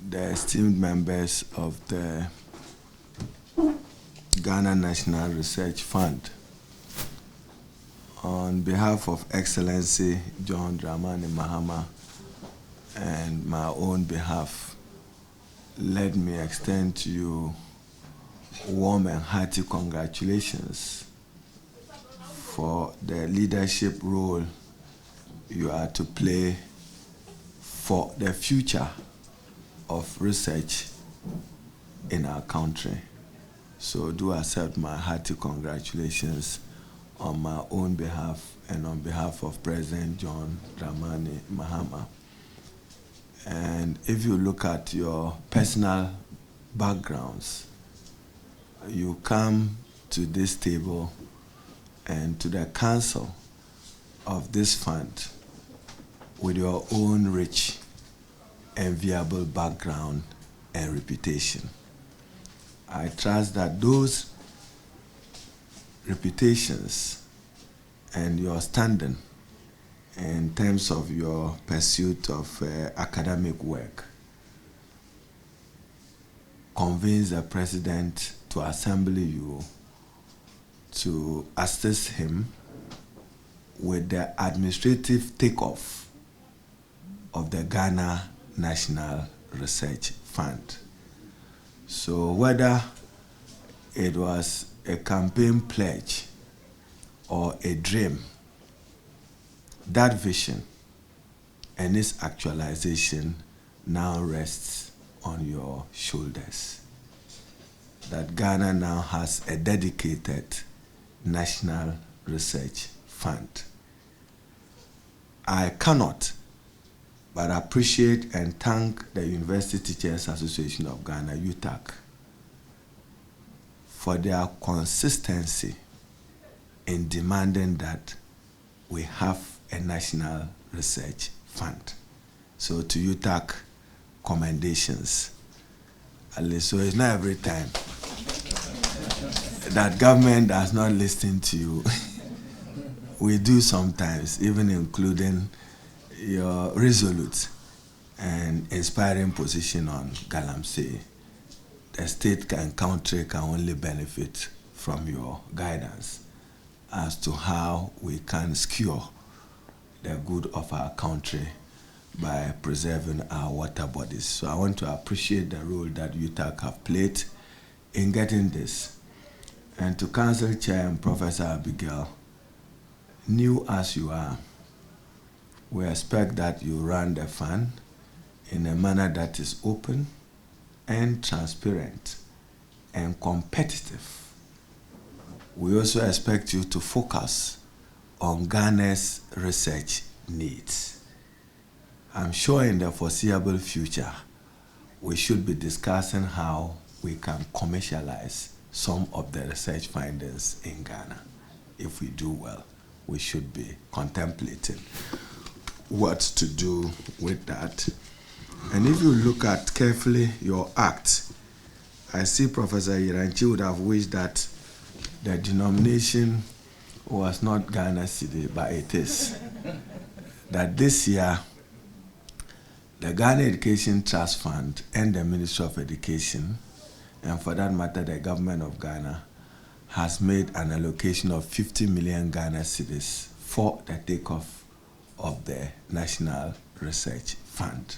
the esteemed members of the Ghana National Research Fund, on behalf of Excellency John Dramani Mahama and my own behalf, let me extend to you warm and hearty congratulations for the leadership role you are to play for the future of research in our country. So do accept my hearty congratulations on my own behalf and on behalf of President John Dramani Mahama. And if you look at your personal backgrounds, you come to this table and to the council of this fund with your own rich, enviable background and reputation. I trust that those reputations and your standing in terms of your pursuit of academic work convince the president to assemble you to assist him with the administrative takeoff of the Ghana National Research Fund. So whether it was a campaign pledge or a dream, that vision and its actualization now rests on your shoulders. That Ghana now has a dedicated National Research Fund. I cannot but appreciate and thank the University Teachers Association of Ghana, UTAC, for their consistency in demanding that we have a National Research Fund. So to UTAC, commendations. At least, so it's not every time that government does not listen to you. We do sometimes, even including your resolute and inspiring position on Galamsey. The state and country can only benefit from your guidance as to how we can secure the good of our country by preserving our water bodies. So I want to appreciate the role that UTAC have played in getting this. And to Council Chair and Professor Abigail, new as you are, we expect that you run the fund in a manner that is open and transparent and competitive. We also expect you to focus on Ghana's research needs. I'm sure in the foreseeable future, we should be discussing how we can commercialize some of the research findings in Ghana. If we do well, we should be contemplating what to do with that. And if you look at carefully your act, I see Professor Iranchi would have wished that the denomination was not Ghana cedi, but it is. That this year, the Ghana Education Trust Fund and the Ministry of Education, and for that matter, the government of Ghana, has made an allocation of 50 million Ghana cedis for the takeoff of the National Research Fund.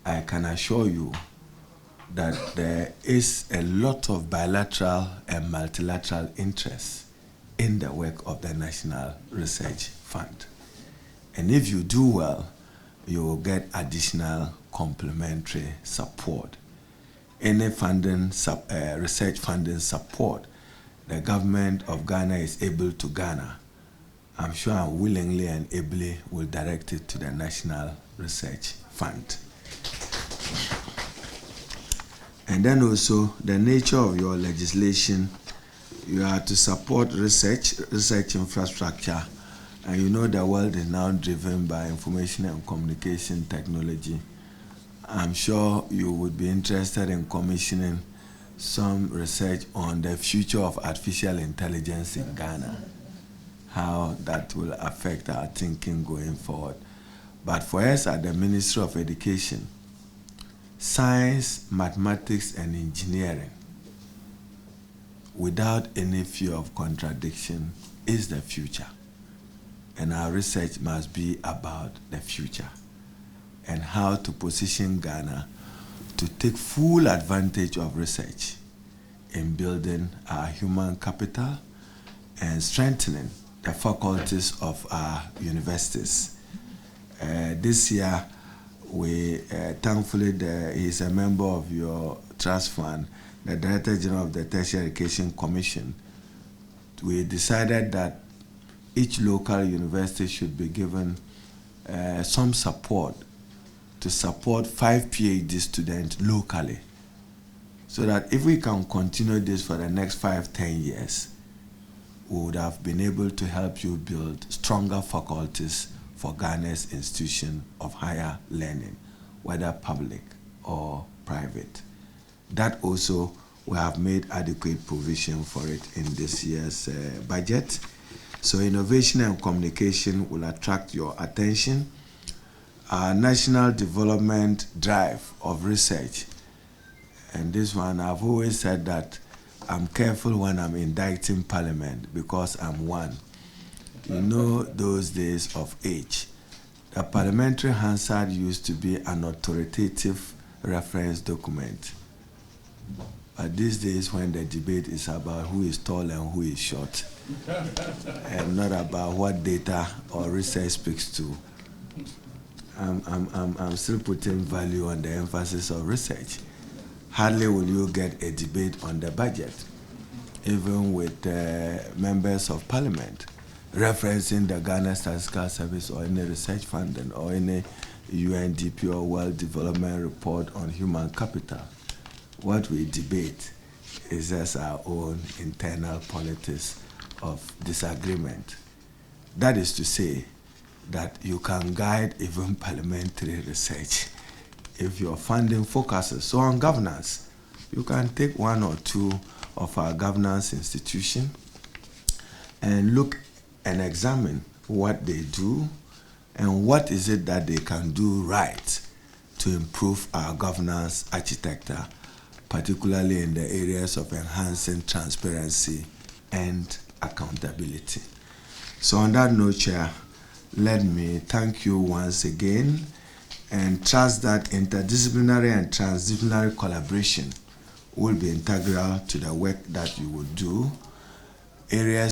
I can assure you that there is a lot of bilateral and multilateral interest in the work of the National Research Fund. And if you do well, you will get additional complementary support. Any funding, research funding support the government of Ghana is able to garner, I'm sure I willingly and ably will direct it to the National Research Fund. And then also, the nature of your legislation, you are to support research infrastructure, and you know the world is now driven by information and communication technology. I'm sure you would be interested in commissioning some research on the future of artificial intelligence in Ghana, how that will affect our thinking going forward. But for us at the Ministry of Education, science, mathematics, and engineering, without any fear of contradiction, is the future. And our research must be about the future and how to position Ghana to take full advantage of research in building our human capital and strengthening the faculties of our universities. This year, we thankfully, he's a member of your trust fund, the Director General of the Tertiary Education Commission. We decided that each local university should be given some support to support 5 PhD students locally, so that if we can continue this for the next 5-10 years, we would have been able to help you build stronger faculties for Ghana's institution of higher learning, whether public or private. That also, we have made adequate provision for it in this year's budget. So innovation and communication will attract your attention. Our national development drive of research, and this one, I've always said that I'm careful when I'm indicting Parliament because I'm one. You know those days of age. The Parliamentary Hansard used to be an authoritative reference document. But these days, when the debate is about who is tall and who is short, and not about what data or research speaks to, I'm still putting value on the emphasis of research. Hardly will you get a debate on the budget, even with members of Parliament referencing the Ghana Statistical Service or any research funding or any UNDP or World Development Report on human capital. What we debate is just our own internal politics of disagreement. That is to say that you can guide even parliamentary research if your funding focuses. So on governance, you can take one or two of our governance institutions and look and examine what they do and what is it that they can do right to improve our governance architecture, particularly in the areas of enhancing transparency and accountability. So on that note, Chair, let me thank you once again and trust that interdisciplinary and transdisciplinary collaboration will be integral to the work that you will do. Areas